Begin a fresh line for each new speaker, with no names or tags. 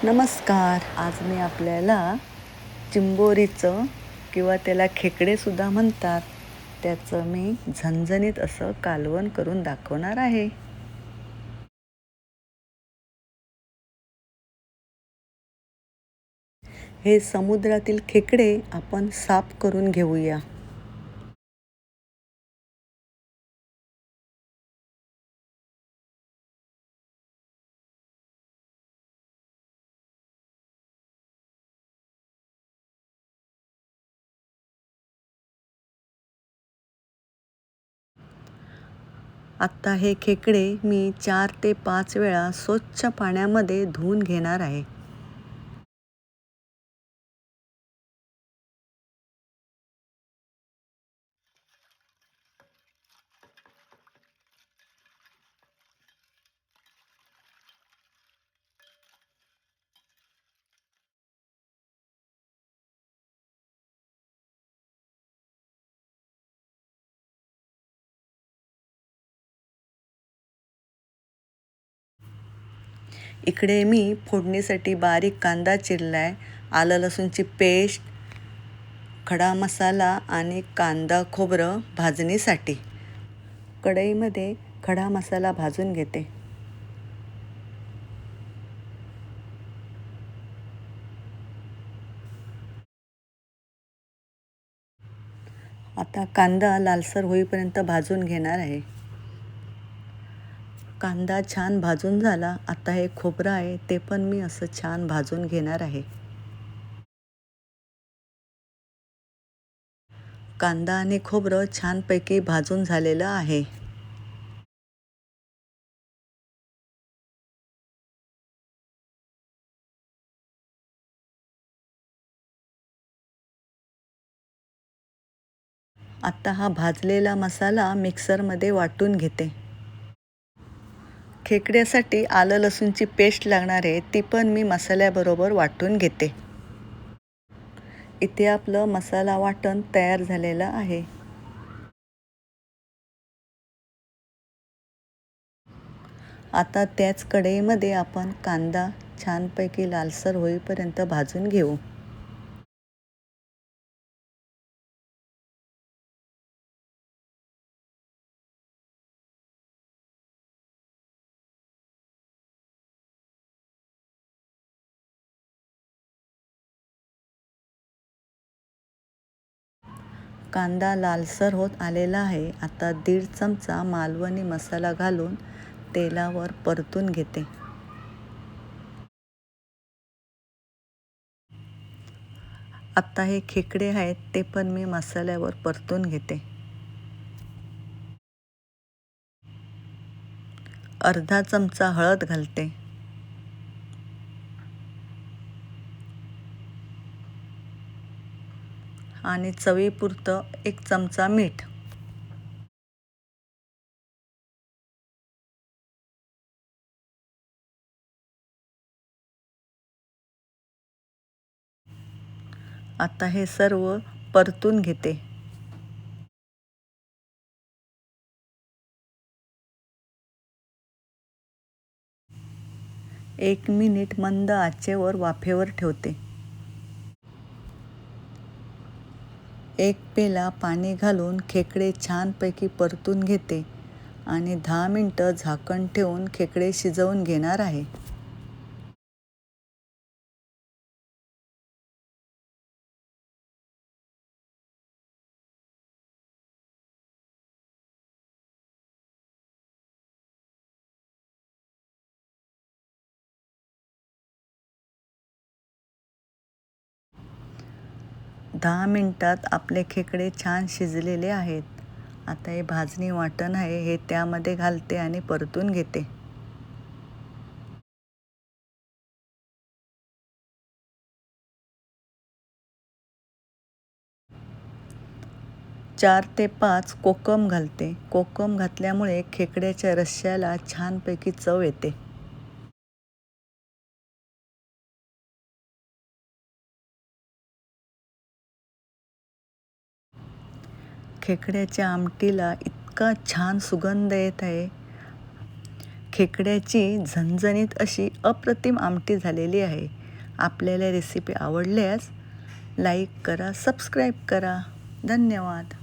नमस्कार. आज मी आपल्याला चिंबोरीचं किंवा त्याला खेकडेसुद्धा म्हणतात, त्याचं मी झणझणीत असं कालवण करून दाखवणार आहे. हे समुद्रातील खेकडे आपण साफ करून घेऊया. आत्ता हे खेकडे मी 4 ते 5 वेळा स्वच्छ पाण्यामध्ये धुवून घेणार आहे. इकडे मी फोडणीसाठी बारीक कांदा चिरलाय, आलं लसूणची पेस्ट, खडा मसाला आणि कांदा खोबरं भाजणीसाठी. कढईमध्ये खडा मसाला भाजून घेते. आता कांदा लालसर होईपर्यंत भाजून घेणार आहे. कांदा छान भाजून झाला. आता हे खोबरं आहे ते पण मी असं छान भाजून घेणार आहे. कांदा आणि खोबरं छानपैकी भाजून झालेलं आहे. आता हा भाजलेला मसाला मिक्सरमध्ये वाटून घेते. खेकड्यासाठी आलं लसूणची पेस्ट लागणार आहे, ती पण मी मसाल्याबरोबर वाटून घेते. इथे आपलं मसाला वाटण तयार झालेलं आहे. आता त्याच कढईमध्ये आपण कांदा छानपैकी लालसर होईपर्यंत भाजून घेऊ. कांदा लालसर होत आलेला आहे. आता 1.5 चमचा मालवणी मसाला घालून तेलावर परतून घेते. आता हे खेकडे आहेत ते पण मी मसाल्यावर परतून घेते. अर्धा चमचा हळद घालते. आणि चवीपुरतं 1 चमचा मीठ. आता हे सर्व परतून घेते. 1 मिनिट मंद आचेवर वाफेवर ठेवते. 1 पेला पाणी घालून खेकडे छानपैकी परतून घेते आणि 10 मिनिटं झाकण ठेवून खेकडे शिजवून घेणार आहे. दहा मिनिटात आपले खेकडे छान शिजलेले आहेत. आता हे भाजणी वाटण आहे हे त्यामध्ये घालते आणि परतून घेते. चार ते 5 कोकम घालते. कोकम घातल्यामुळे खेकड्याच्या रश्श्याला छानपैकी चव येते. खेकड्याच्या आमटीला इतका छान सुगंध येत आहे. खेकड्याची झणझणीत अशी अप्रतिम आमटी झालेली आहे. आपल्याला रेसिपी आवडल्यास लाईक करा, सबस्क्राईब करा. धन्यवाद.